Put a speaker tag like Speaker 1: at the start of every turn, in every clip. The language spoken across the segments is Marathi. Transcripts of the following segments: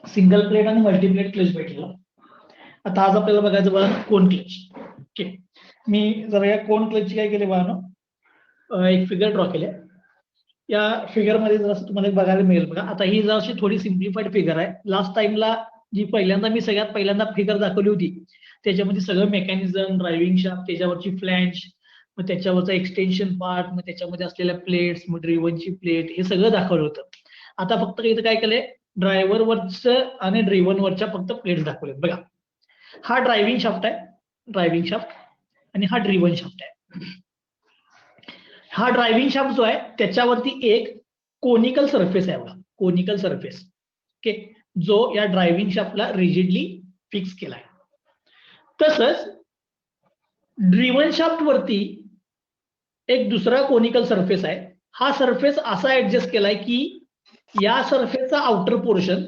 Speaker 1: सिंगल प्लेट आणि मल्टीप्लेट क्लच भेटलेला. आता आज आपल्याला बघायचं बघा कोन क्लच. ओके, मी जरा या कोन क्लचची काय केले बघा, एक फिगर ड्रॉ केले. या फिगर मध्ये जर तुम्हाला बघायला मिळेल बघा. आता ही जराशी थोडी सिम्प्लिफाईड फिगर आहे. लास्ट टाइमला जी पहिल्यांदा मी सगळ्यात पहिल्यांदा फिगर दाखवली होती त्याच्यामध्ये सगळं मेकॅनिझम, ड्रायव्हिंग शाफ्ट, त्याच्यावरची फ्लॅंज, मग त्याच्यावरचा एक्सटेन्शन पार्ट, मग त्याच्यामध्ये असलेल्या प्लेट्स, मग ड्रिव्हनची प्लेट, हे सगळं दाखवलं होतं. आता फक्त इथं काय केलंय, ड्रायव्हरवरचं आणि ड्रिव्हनवरच्या फक्त प्लेट्स दाखवलेत बघा. हा ड्रायव्हिंग शाफ्ट आहे, ड्रायव्हिंग शाफ्ट, आणि हा ड्रिव्हन शाफ्ट आहे. हा ड्रायव्हिंग शाफ्ट जो आहे त्याच्यावरती एक कोनिकल सरफेस आहे बघा, कोनिकल सरफेस. ओके, जो या ड्रायव्हिंग शाफ्टला रिजिडली फिक्स केलाय. तसंच ड्रिव्हन शाफ्ट वरती एक दुसरा कोनिकल सरफेस आहे. हा सरफेस असा ऍडजस्ट केलाय की या सरफेसचा आउटर पोर्शन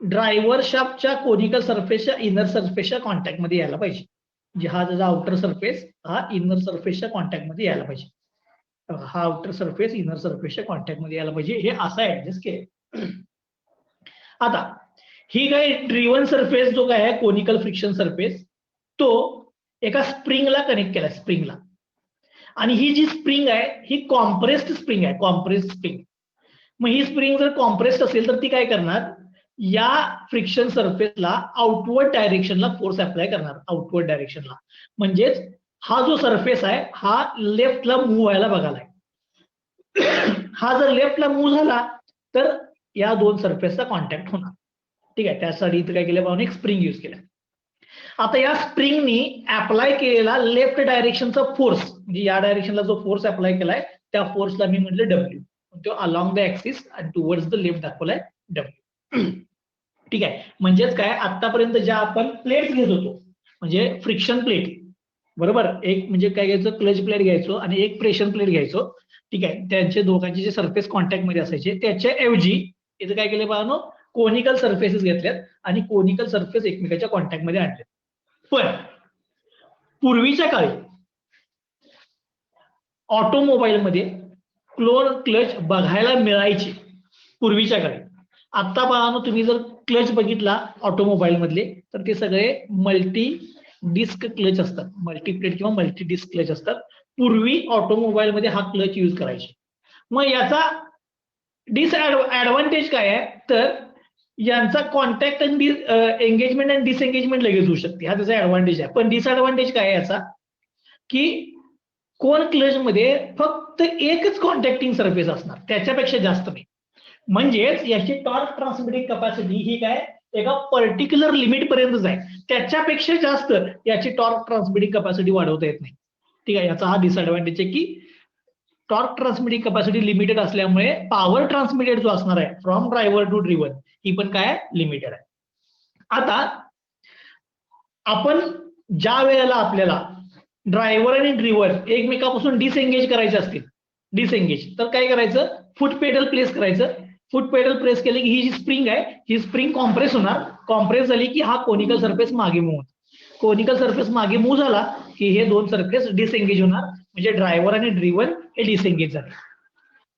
Speaker 1: ड्रायव्हर शाफ्टच्या कोनिकल सरफेसच्या इनर सरफेसच्या कॉन्टॅक्ट मध्ये यायला पाहिजे. म्हणजे हा त्याचा आउटर सरफेस हा इनर सरफेसच्या कॉन्टॅक्ट मध्ये यायला पाहिजे. हा आउटर सरफेस इनर सरफेसच्या कॉन्टॅक्ट मध्ये यायला पाहिजे, हे असं ऍडजस्ट केलं. आता ही काय ड्रिव्हन सरफेस जो काय आहे कोनिकल फ्रिक्शन सरफेस, तो एका स्प्रिंगला कनेक्ट केला, स्प्रिंगला. आणि ही जी स्प्रिंग आहे ही कॉम्प्रेस्ड स्प्रिंग आहे, कॉम्प्रेस्ड स्प्रिंग. मग ही स्प्रिंग जर कॉम्प्रेस्ड असेल तर ती काय करणार, या फ्रिक्शन सरफेसला आउटवर्ड डायरेक्शनला फोर्स अप्लाय करणार, आउटवर्ड डायरेक्शनला. म्हणजेच हा जो सरफेस आहे हा लेफ्टला मूव्ह व्हायला बघालाय. हा जर लेफ्टला मूव्ह झाला तर या दोन सरफेसचा कॉन्टॅक्ट होणार. ठीक आहे, त्यासाठी इथं काय केलं पाहून एक स्प्रिंग यूज केला. आता या स्प्रिंगनी अप्लाय केलेला लेफ्ट डायरेक्शनचा फोर्स, म्हणजे या डायरेक्शनला जो फोर्स अप्लाय केलाय त्या फोर्सला मी म्हटलं डब्ल्यू. तो अलॉंग द ऍक्सिस आणि टुवर्ड्स द लेफ्ट दाखवलाय डब्ल्यू. ठीक आहे, म्हणजेच काय, आतापर्यंत ज्या आपण प्लेट्स घेत होतो, म्हणजे फ्रिक्शन प्लेट, बरोबर, एक म्हणजे काय घ्यायचं, क्लच प्लेट घ्यायचो आणि एक प्रेशर प्लेट घ्यायचो. ठीक आहे, त्यांचे दोघांचे जे सरफेस कॉन्टॅक्ट मध्ये असायचे त्याच्या ऐवजी इथं काय केलं पाहनो, कोनिकल सरफेसेस घेतल्यात आणि कोनिकल सरफेस एकमेकाच्या कॉन्टॅक्ट मध्ये आणले. पण पूर्वीच्या काळी ऑटोमोबाईल मध्ये क्लोन क्लच बघायला मिळायचे पूर्वीच्या काळी. आता पाहनो तुम्ही जर क्लच बघितला ऑटोमोबाईल मधले तर ते सगळे मल्टी डिस्क क्लच असतात, मल्टी प्लेट किंवा मल्टी डिस्क क्लच असतात. पूर्वी ऑटोमोबाईल मध्ये हा क्लच यूज करायचे. मग याचा डिसएडव्हान्टेज काय आहे, तर यांचा कॉन्टॅक्ट आणि एंगेजमेंट आणि डिसएंगेजमेंट लगेच होऊ शकते, हा त्याचा ऍडव्हान्टेज आहे. पण डिसएडव्हान्टेज काय आहे याचा, की कोन क्लच मध्ये फक्त एकच कॉन्टॅक्टिंग सरफेस असणार, त्याच्यापेक्षा जास्त नाही. म्हणजेच याची टॉर्क ट्रान्समिटिंग कॅपॅसिटी ही काय एका पर्टिक्युलर लिमिट पर्यंतच आहे, त्याच्यापेक्षा जास्त याची टॉर्क ट्रान्समिटिंग कॅपॅसिटी वाढवता येत नाही. ठीक आहे, याचा हा डिसएडव्हान्टेज आहे की टॉर्क ट्रान्समिटिंग कॅपॅसिटी लिमिटेड असल्यामुळे पॉवर ट्रान्समिटेड जो असणार आहे फ्रॉम ड्रायव्हर टू ड्रिव्हन ही पण काय लिमिटेड आहे. आता आपण ज्या वेळेला आपल्याला ड्रायव्हर आणि ड्रिव्हर एकमेकापासून डिसएंगेज करायचे असतील, डिसएंगेज, तर काय करायचं, फुट पेडल प्लेस करायचं. फुट पेडल प्रेस केले की ही जी स्प्रिंग आहे ही स्प्रिंग कॉम्प्रेस होणार, कॉम्प्रेस झाली की हा कोनिकल सरफेस मागे मूव्ह होतो. कोनिकल सरफेस मागे मूव्ह झाला की हे दोन सरफेस डिसएंगेज होणार, म्हणजे ड्रायव्हर आणि ड्रिव्हन हे डिसएंगेज झाले.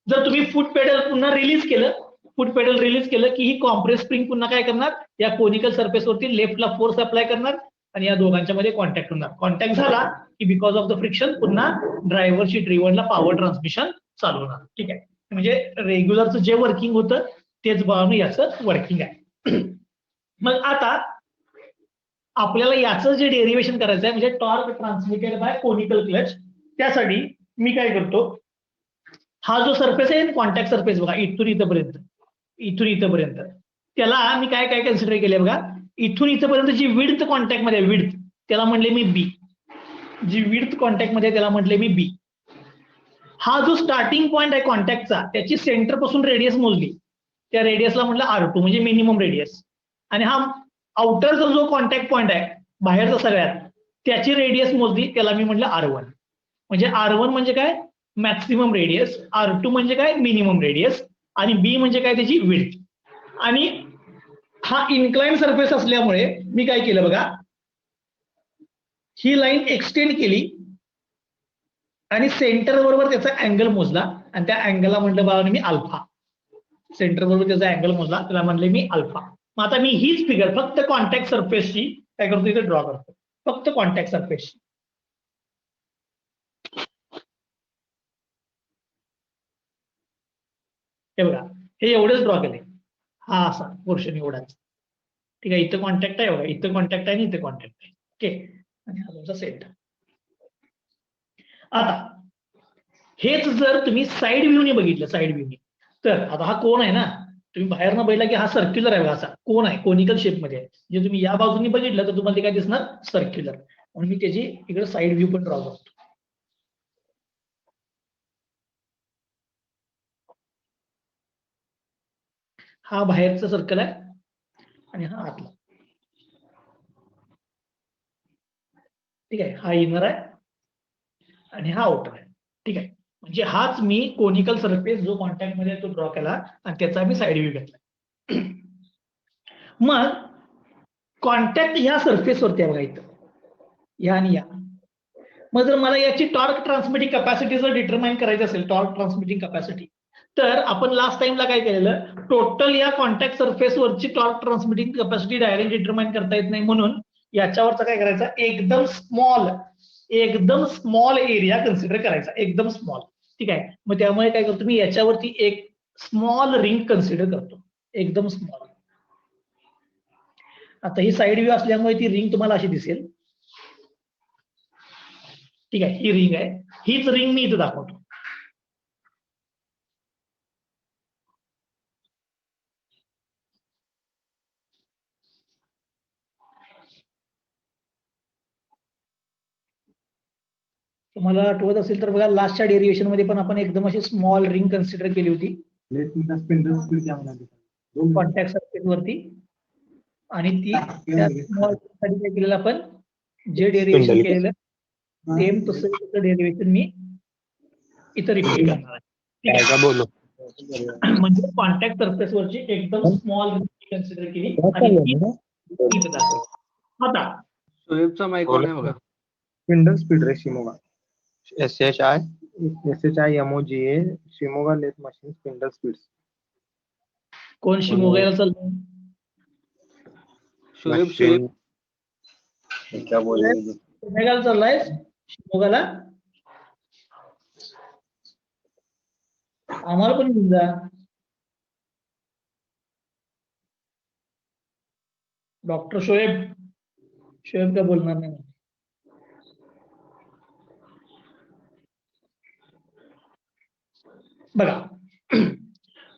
Speaker 1: जर तुम्ही फुट पेडल पुन्हा रिलीज केलं, फुट पेडल रिलीज केलं की ही कॉम्प्रेस स्प्रिंग पुन्हा काय करणार, या कोनिकल सरफेसवरती लेफ्टला फोर्स अप्लाय करणार आणि या दोघांच्या मध्ये कॉन्टॅक्ट होणार. कॉन्टॅक्ट झाला की बिकॉज ऑफ द फ्रिक्शन पुन्हा ड्रायव्हरची ड्रिव्हनला पॉवर ट्रान्समिशन चालू होणार. ठीक आहे, म्हणजे रेग्युलरचं जे वर्किंग होतं तेच बघा याचं वर्किंग आहे. मग आता आपल्याला याचं जे डेरिव्हेशन करायचं आहे, म्हणजे torque transmitted bye conical clutch, त्यासाठी मी काय करतो, हा जो सरफेस आहे कॉन्टॅक्ट सरफेस बघा इथून इथपर्यंत, इथून इथपर्यंत, त्याला मी काय काय कन्सिडर केले बघा, इथून इथपर्यंत जी विड्थ कॉन्टॅक्ट मध्ये, विड्थ त्याला म्हटले मी बी, जी विड्थ कॉन्टॅक्ट मध्ये त्याला म्हटले मी बी. हा जो स्टार्टिंग पॉइंट आहे कॉन्टॅक्टचा त्याची सेंटर पासून रेडियस मोजली, त्या रेडियसला म्हटलं R2 म्हणजे मिनिमम रेडियस. आणि हा आउटरचा जो कॉन्टॅक्ट पॉइंट आहे बाहेरचा सगळ्यात, त्याची रेडियस मोजली, त्याला मी म्हटलं R1. म्हणजे R1 म्हणजे काय मॅक्सिमम रेडियस, R2 म्हणजे काय मिनिमम रेडियस, आणि बी म्हणजे काय त्याची विड्थ. आणि हा इन्क्लाइन सरफेस असल्यामुळे मी काय केलं बघा, ही लाईन एक्सटेंड केली आणि सेंटर बरोबर त्याचा अँगल मोजला आणि त्या अँगलला म्हटलं बाबा मी अल्फा. सेंटर बरोबर त्याचा अँगल मोजला, त्याला म्हणले मी अल्फा. मग आता मी हीच फिगर फक्त कॉन्टॅक्ट सरफेसची काय करतो इथे ड्रॉ करतो, फक्त कॉन्टॅक्ट सरफेसची. हे बघा, हे एवढंच ड्रॉ केले, हा असा पोर्शन एवढाच. ठीक आहे, इथं कॉन्टॅक्ट आहे बघा, इथं कॉन्टॅक्ट आहे आणि इथं कॉन्टॅक्ट आहे. ओके, आणि हा तुमचा सेंटर. आता हेच जर तुम्ही साईड व्ह्यूने बघितलं, साईड व्ह्यूने, तर आता हा कोण आहे ना, तुम्ही बाहेरनं बघितला की हा सर्क्युलर आहे बघा, असा कोण आहे, कोनिकल शेप मध्ये आहे. जे तुम्ही या बाजूने बघितलं तर तुम्हाला ते काय दिसणार, सर्क्युलर. म्हणून मी त्याची इकडे साईड व्ह्यू पण ड्रॉ करतो. हा बाहेरचा सर्कल आहे आणि हा आतला. ठीक आहे, हा इनर आहे आणि हा आउटर आहे. ठीक आहे, म्हणजे हाच मी कोनिकल सरफेस जो कॉन्टॅक्ट मध्ये तो ड्रॉ केला आणि त्याचा मी साईड व्ह्यू घेतला. मग कॉन्टॅक्ट ह्या सरफेसवरती आहे बघा इथं, या आणि या. मग जर मला याची टॉर्क ट्रान्समिटिंग कॅपॅसिटी जर डिटरमाइन करायची असेल, टॉर्क ट्रान्समिटिंग कॅपॅसिटी, तर आपण लास्ट टाइमला काय केलेलं, टोटल या कॉन्टॅक्ट सरफेसवरची torque transmitting capacity direct determine करता येत नाही, म्हणून याच्यावरचा काय करायचा, एकदम स्मॉल एरिया कन्सिडर करायचा, एकदम स्मॉल. ठीक आहे, मग त्यामुळे काय करतो मी, याच्यावरती एक स्मॉल रिंग कन्सिडर करतो, एकदम स्मॉल. आता ही साईड व्ह्यू असल्यामुळे ती रिंग तुम्हाला अशी दिसेल. ठीक आहे, ही रिंग आहे, हीच रिंग मी इथं दाखवतो. तुम्हाला आठवत असेल तर बघा, लास्टच्या डेरिवेशन मध्ये पण आपण एकदम अशी स्मॉल रिंग कन्सिडर केली होती कॉन्टॅक्ट सरफेस वरती, आणि ती त्या स्मॉल साठी काय केलेलं आपण, जे डेरिवेशन केलेलं सेम तसं डेरिवेशन मी इथं रिपीट करणार आहे. म्हणजे कॉन्टॅक्ट सरफेस वरची एकदम स्मॉल रिंग कन्सिडर केली आणि ती इथं दाखवली. आता
Speaker 2: शोएबचा माईक ऑन आहे बघा.
Speaker 3: स्पिंडल स्पीड रे Shimoga, SHIMOGA Shimoga lathe machine spindle speed.
Speaker 1: कोण शिमोगाला चाललंय,
Speaker 2: शोएब
Speaker 3: क्या बोल रहे हैं?
Speaker 1: शिमोगाला चाललाय, शिमोगाला आम्हाला पण घेऊन जा. डॉक्टर शोएब काय बोलणार नाही. बघा,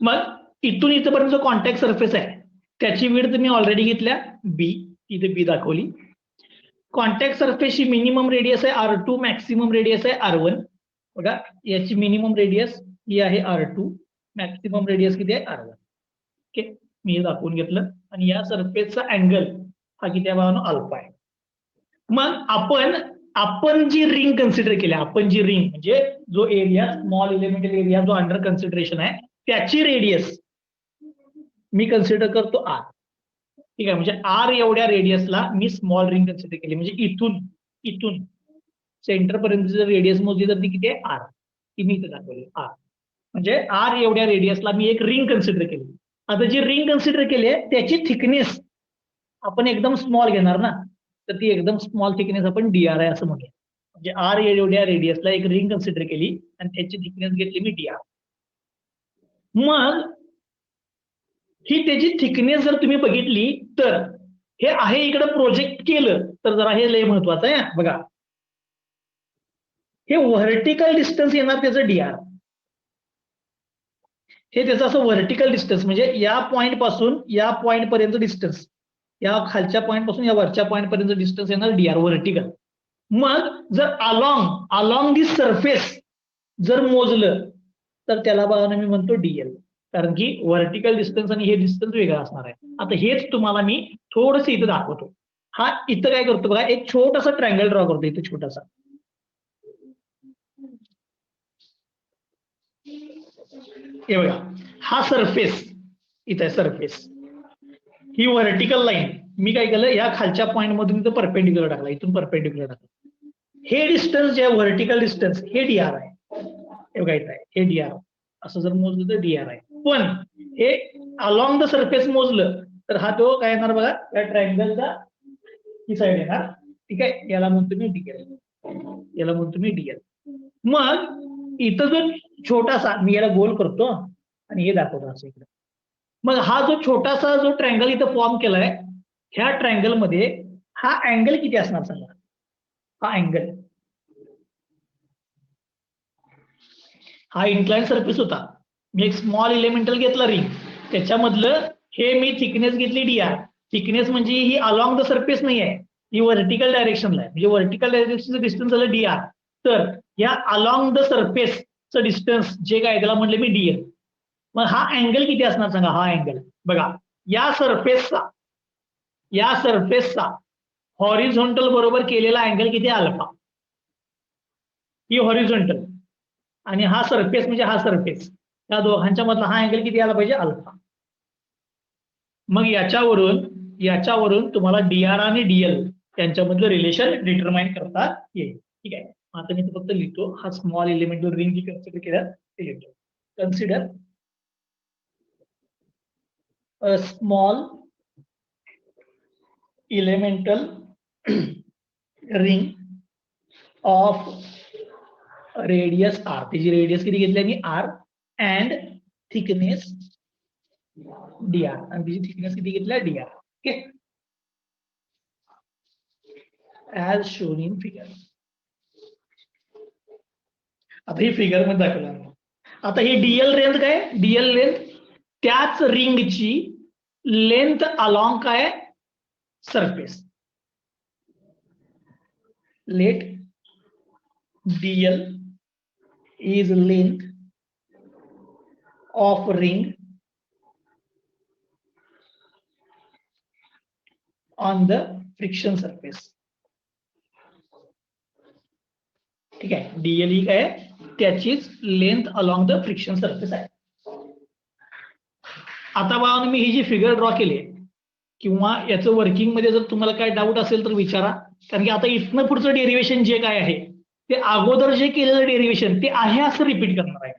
Speaker 1: मग इथून इथपर्यंत जो कॉन्टॅक्ट सरफेस आहे त्याची विड्थ मी ऑलरेडी घेतल्या बी, इथे बी दाखवली. कॉन्टॅक्ट सरफेसची मिनिमम रेडियस आहे R2, मॅक्सिमम रेडियस आहे R1. बघा, याची मिनिमम रेडियस ही आहे R2, मॅक्सिमम रेडियस किती आहे R1. ओके, मी हे दाखवून घेतलं. आणि या सरफेसचा अँगल हा किती आहे भावानो, अल्फा आहे. मग आपण जी रिंग कन्सिडर केली, आपण जी रिंग म्हणजे जो एरिया, स्मॉल एलिमेंटल एरिया जो अंडर कन्सिडरेशन आहे, त्याची रेडियस मी कन्सिडर करतो R. ठीक आहे, म्हणजे R एवढ्या रेडियसला मी स्मॉल रिंग कन्सिडर केली. म्हणजे इथून सेंटर पर्यंत जर रेडियस मोजली तर ती किती आहे, R. ती मी इथे दाखवली R. म्हणजे R एवढ्या रेडियसला मी एक रिंग कन्सिडर केली. आता जी रिंग कन्सिडर केली आहे त्याची थिकनेस आपण एकदम स्मॉल घेणार ना, तर ती एकदम स्मॉल थिकनेस आपण DR आहे असं म्हणूया. म्हणजे R एवढ्या रेडियसला एक रिंग कन्सिडर केली आणि त्याची थिकनेस घेतली मी DR. मग ही त्याची थिकनेस जर तुम्ही बघितली तर हे आहे इकडे प्रोजेक्ट केलं तर जरा हे लय महत्वाचं आहे बघा. हे व्हर्टिकल डिस्टन्स येणार त्याचं DR. हे त्याचं असं व्हर्टिकल डिस्टन्स म्हणजे या पॉइंट पासून या पॉइंट पर्यंत डिस्टन्स, या खालच्या पॉइंट पासून या वरच्या पॉइंट पर्यंत डिस्टन्स येणार DR व्हर्टिकल. मग जर अलॉंग दिस सरफेस जर मोजलं तर त्याला बघा मी म्हणतो DL, कारण की व्हर्टिकल डिस्टन्स आणि हे डिस्टन्स वेगळा असणार आहे. आता हेच तुम्हाला मी थोडंसं इथं दाखवतो. हा इथं काय करतो बघा, एक छोटासा ट्रायंगल ड्रॉ करतो इथं छोटासा. हे बघा, हा सरफेस इथं आहे सरफेस, ही व्हर्टिकल लाईन मी काय केलं, या खालच्या पॉइंट मधून इथं परपेंडिक्युलर टाकला, इथून परपेंडिक्युलर टाकला. हे डिस्टन्स जे व्हर्टिकल डिस्टन्स हे DR आहे. हे बघा इथं आहे, हे DR असं जर मोजलं तर DR आहे. पण हे अलॉंग द सरफेस मोजलं तर हा तो काय येणार बघा, या ट्रायंगलचा ही साईड येणार. ठीक आहे, याला म्हणतो मी डीएल, याला म्हणतो मी डीएल. मग इथं जो छोटासा, मी याला गोल करतो आणि हे दाखवतो असं इकडे. मग हा जो छोटासा जो ट्रायंगल इथं फॉर्म केलाय, ह्या ट्रायंगल मध्ये हा अँगल किती असणार सांगा. हा अँगल, हा इन्क्लाइन सरफेस होता. मी एक स्मॉल इलेमेंटल घेतला रिंग, त्याच्यामधलं हे मी थिकनेस घेतली डीआर. थिकनेस म्हणजे ही अलॉंग द सरफेस नाही आहे, ही व्हर्टिकल डायरेक्शनला आहे. म्हणजे व्हर्टिकल डायरेक्शनचं डिस्टन्स झालं डीआर. तर या अलॉंग द सरफेसचं डिस्टन्स जे काय त्याला म्हटलं मी डीएल. मग हा अँगल किती असणार सांगा. हा अँगल बघा, या सरफेसचा हॉरिझॉन्टल बरोबर केलेला अँगल किती, अल्फा. ही हॉरिझॉन्टल आणि हा सरफेस म्हणजे हा सरफेस, या दोघांच्या मधला हा अँगल किती आला पाहिजे, अल्फा. मग याच्यावरून तुम्हाला डीआर आणि डीएल यांच्यामधलं रिलेशन डिटरमाइन करता येईल. ठीक आहे, आता मी फक्त लिहितो, हा स्मॉल एलिमेंटल रिंग जी कन्सिडर केलं ते लिहितो. Consider a small elemental ring of radius r. त्याची रेडियस किती घेतली मी, r, and thickness dr. आणि तिची थिकनेस किती घेतला, dr. Okay, as shown in figure. आता ही फिगर मध्ये दाखवलं. आता ही डीएल लेंथ काय, डीएल लेंथ त्याच रिंगची लेंथ अलॉंग काय, surface. Let dl is length of ring on the friction surface. ठीक आहे, डीएल ही काय, त्याचीच length along the friction surface आहे. आता बघा मी ही जी फिगर ड्रॉ केली आहे, किंवा याचं वर्किंग मध्ये जर तुम्हाला काय डाऊट असेल तर विचारा. कारण की आता इथनं पुढचं डेरिव्हेशन जे काय आहे ते अगोदर जे केलेलं डेरिव्हेशन ते आहे असं रिपीट करणार आहे.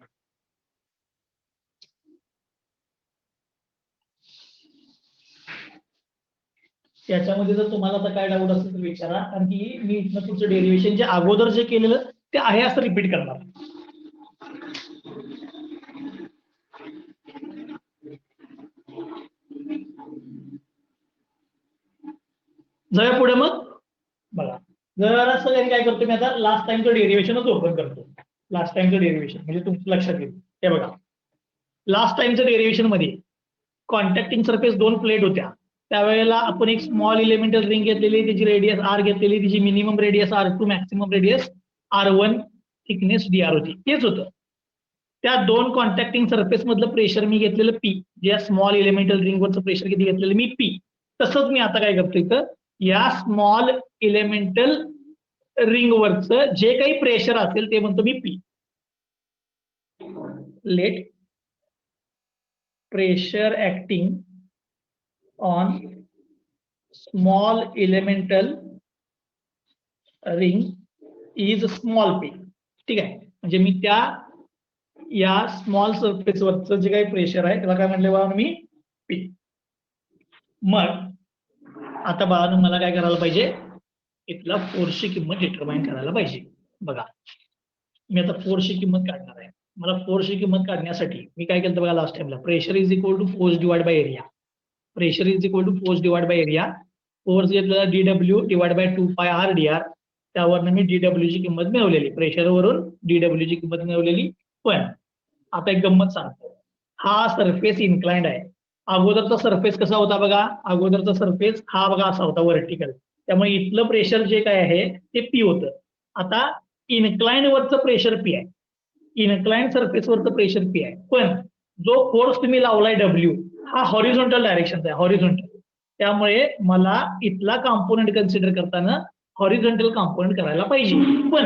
Speaker 1: याच्यामध्ये जर तुम्हाला आता काय डाऊट असेल तर विचारा, कारण की मी इथनं पुढचं डेरिव्हेशन जे अगोदर जे केलेलं ते आहे असं रिपीट करणार. जाऊया पुढे. मग बघा, जरा सगळ्यांनी काय करतो मी आता लास्ट टाइमचं डेरिव्हेशनच ओपन करतो. लास्ट टाइमचं डेरिव्हेशन म्हणजे तुमचं लक्षात येईल. हे बघा, लास्ट टाइमचं डेरिव्हेशन मध्ये कॉन्टॅक्टिंग सरफेस दोन प्लेट होत्या. त्यावेळेला आपण एक स्मॉल इलेमेंटल रिंग घेतलेली, त्याची रेडियस आर घेतलेली, त्याची minimum radius R2, maximum radius R1, thickness dr होती. तेच होतं. त्या दोन कॉन्टॅक्टिंग सरफेस मधलं प्रेशर मी घेतलेलं P, या स्मॉल इलेमेंटल रिंग वरचं प्रेशर किती घेतलेलं मी P. तसंच मी आता काय करतो इथं, या स्मॉल इलेमेंटल रिंग वरचं जे काही प्रेशर असेल ते म्हणतो मी P. Let pressure acting on small elemental ring is small p. ठीक आहे, म्हणजे मी त्या या स्मॉल सरफेस वरचं जे काही प्रेशर आहे त्याला काय म्हटले बघा मी, पी. मग आता बाळांनो मला काय करायला पाहिजे, इथला फोर्सची किंमत डिटरमाइन करायला पाहिजे. बघा मी आता फोर्सची किंमत काढणार आहे. मला फोर्सची किंमत काढण्यासाठी मी काय केलं बघा, लास्ट टाइमला pressure is equal to force divide by area. Pressure is equal to force divide by area. Force घेतलेला DW divide by 2πr dr. त्यावरनं मी डीडब्ल्यू ची किंमत मिळवलेली, प्रेशरवरून डीडब्ल्यू ची किंमत मिळवलेली. पण आता एक गंमत सांगतो, हा सरफेस इन्क्लाइंड आहे. अगोदरचा सरफेस कसा होता बघा, अगोदरचा सरफेस हा बघा असा होता व्हर्टिकल. त्यामुळे इथलं प्रेशर जे काय आहे ते पी होतं. आता इन्क्लाइंड वरचं प्रेशर पी आहे, इन्क्लाइंड सरफेस वरचं प्रेशर पी आहे. पण जो फोर्स तुम्ही लावलाय डब्ल्यू हा हॉरिझॉन्टल डायरेक्शनचा आहे, हॉरिझॉन्टल. त्यामुळे मला इथला कॉम्पोनंट कन्सिडर करताना हॉरिझॉन्टल कॉम्पोनंट करायला पाहिजे. पण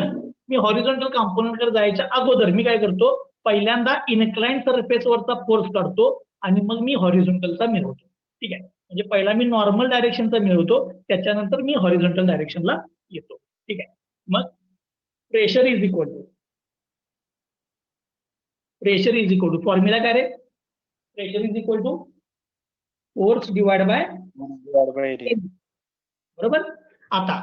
Speaker 1: मी हॉरिझॉन्टल कॉम्पोनंट कडे जायच्या अगोदर मी काय करतो, पहिल्यांदा इन्क्लाइंड सरफेस वरचा फोर्स काढतो आणि मग मी हॉरिझॉन्टलचा मिळवतो. ठीक आहे, म्हणजे पहिला मी नॉर्मल डायरेक्शनचा मिळवतो, त्याच्यानंतर मी हॉरिझॉन्टल डायरेक्शनला येतो. ठीक आहे, मग pressure is equal to formula काय रे, pressure is equal to force divide by बरोबर. आता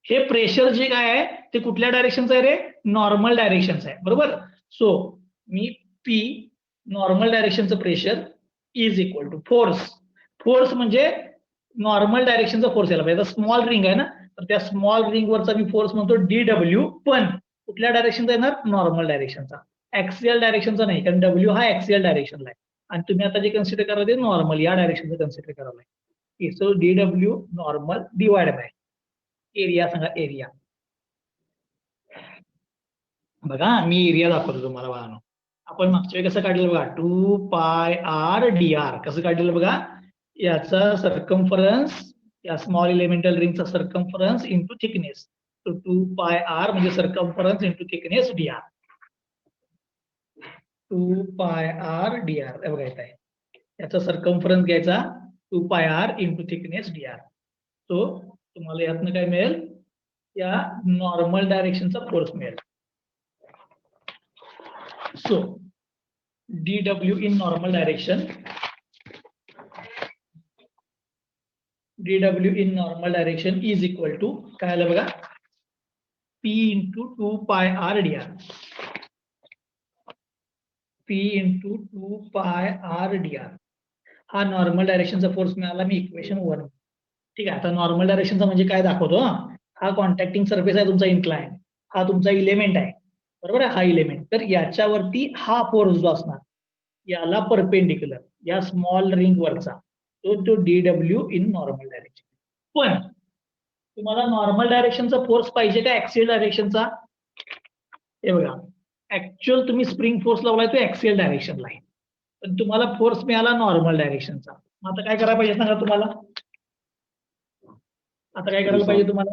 Speaker 1: हे प्रेशर जे काय आहे ते कुठल्या डायरेक्शनचं आहे रे, नॉर्मल डायरेक्शनचं आहे बरोबर. सो मी पी नॉर्मल डायरेक्शनचं pressure is equal to force. Force म्हणजे नॉर्मल डायरेक्शनचा फोर्स यायला पाहिजे. स्मॉल रिंग आहे ना, तर त्या स्मॉल रिंग वरचा मी फोर्स म्हणतो DW, पण कुठल्या डायरेक्शनचा येणार, नॉर्मल डायरेक्शनचा, ऍक्सियल डायरेक्शनचा नाही, कारण डब्ल्यू हा ऍक्सियल डायरेक्शनला आहे आणि तुम्ही आता जे कन्सिडर करा ते नॉर्मल या डायरेक्शनचं कन्सिडर करावं लागेल. So DW normal divide by area. सांगा एरिया. बघा मी एरिया दाखवतो तुम्हाला बाळांनो. आपण मागच्या वेळी कसं काढलेलं बघा, 2πr/dr कसं काढलेलं बघा. याचा सर्कम्फरन्स, या स्मॉल इलेमेंटल रिंगचा सर्कम्फरन्स इंटू थिकनेस. तो 2πr म्हणजे circumference into thickness dr. 2πr/dr बघा येत आहे. याचा सर्कम्फरन्स घ्यायचा 2πr into thickness dr. So तुम्हाला यातनं काय मिळेल, या नॉर्मल डायरेक्शनचा फोर्स मिळेल. So DW in normal direction, DW in normal direction is equal to काय आलं बघा, P into 2πr/dr. P into 2πr/dr हा नॉर्मल डायरेक्शनचा फोर्स मिळाला. मी इक्वेशन 1. ठीक आहे. आता नॉर्मल डायरेक्शनचा म्हणजे काय दाखवतो, हा कॉन्टॅक्टिंग सरफेस आहे तुमचा इन्क्लाइन, हा तुमचा इलेमेंट आहे बरोबर आहे, हा इलेमेंट. तर याच्यावरती हा फोर्स जो असणार याला परपेंडिक्युलर, या स्मॉल रिंग वरचा, तो DW इन नॉर्मल डायरेक्शन. पण तुम्हाला नॉर्मल डायरेक्शनचा फोर्स पाहिजे का ऍक्सियल डायरेक्शनचा, हे बघा. ऍक्च्युअल तुम्ही स्प्रिंग फोर्स लावलाय तो ऍक्सियल डायरेक्शनला आहे, पण तुम्हाला फोर्स मिळाला नॉर्मल डायरेक्शनचा. मग आता काय करायला पाहिजे सांगा तुम्हाला, आता काय करायला पाहिजे तुम्हाला,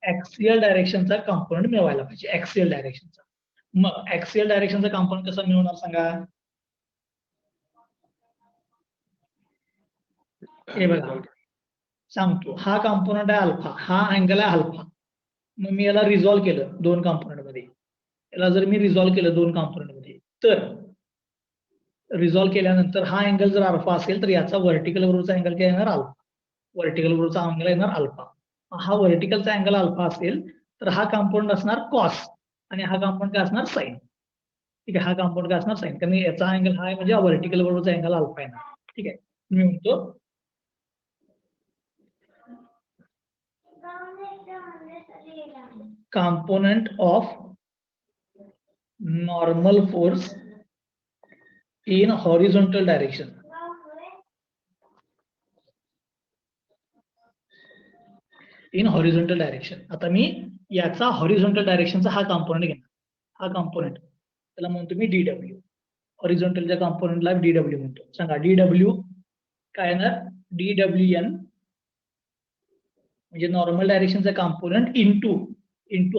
Speaker 1: ऍक्सियल डायरेक्शनचा कॉम्पोनंट मिळवायला पाहिजे, ऍक्सियल डायरेक्शनचा. मग ऍक्सियल डायरेक्शनचा कॉम्पोनंट कसा मिळवणार सांगा. हे बघा सांगतो, हा कॉम्पोनंट आहे अल्फा, हा अँगल आहे अल्फा. मग मी याला रिझॉल्व्ह केलं 2 कॉम्पोनंट मध्ये. याला जर मी रिझॉल्व्ह केलं 2 कॉम्पोनंट मध्ये, तर रिझॉल्व्ह केल्यानंतर हा अँगल जर अल्फा असेल तर याचा व्हर्टिकल बरोबरचा अँगल काय येणार, अल्फा. व्हर्टिकल बरोबरचा अँगल येणार अल्फा. हा व्हर्टिकलचा अँगल अल्फा असेल तर हा कॉम्पोनंट असणार कॉस आणि हा कॉम्पोनंट काय असणार, साइन. ठीक आहे. हा कॉम्पोनंट काय असणार, साइन, कारण याचा अँगल हा आहे म्हणजे व्हर्टिकल बरोबरचा अँगल अल्फा येणार. ठीक आहे. मी म्हणतो component of normal force in horizontal direction. In horizontal direction. आता मी याचा हॉरिझॉन्टल डायरेक्शनचा हा कॉम्पोनंट घेणार, हा कॉम्पोनंट त्याला म्हणतो मी DW. हॉरिझॉन्टलच्या कॉम्पोनंटला DW म्हणतो. सांगा DW काय येणार, DWN म्हणजे नॉर्मल डायरेक्शनचा कॉम्पोनंट इंटू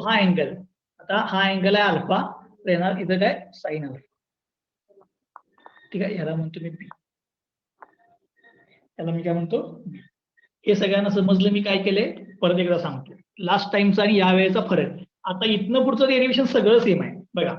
Speaker 1: हा अँगल. आता हा अँगल आहे अल्फा, तर येणार इथं काय, साइन अल्फा. ठीक आहे. याला म्हणतो मी B. याला मी काय म्हणतो, हे सगळ्यांना समजलं. मी काय केले परत एकदा सांगतो, लास्ट टाइमचा आणि या वेळेचा फरक. आता इथनं पुढचं डेरिव्हेशन सगळं सेम आहे बघा.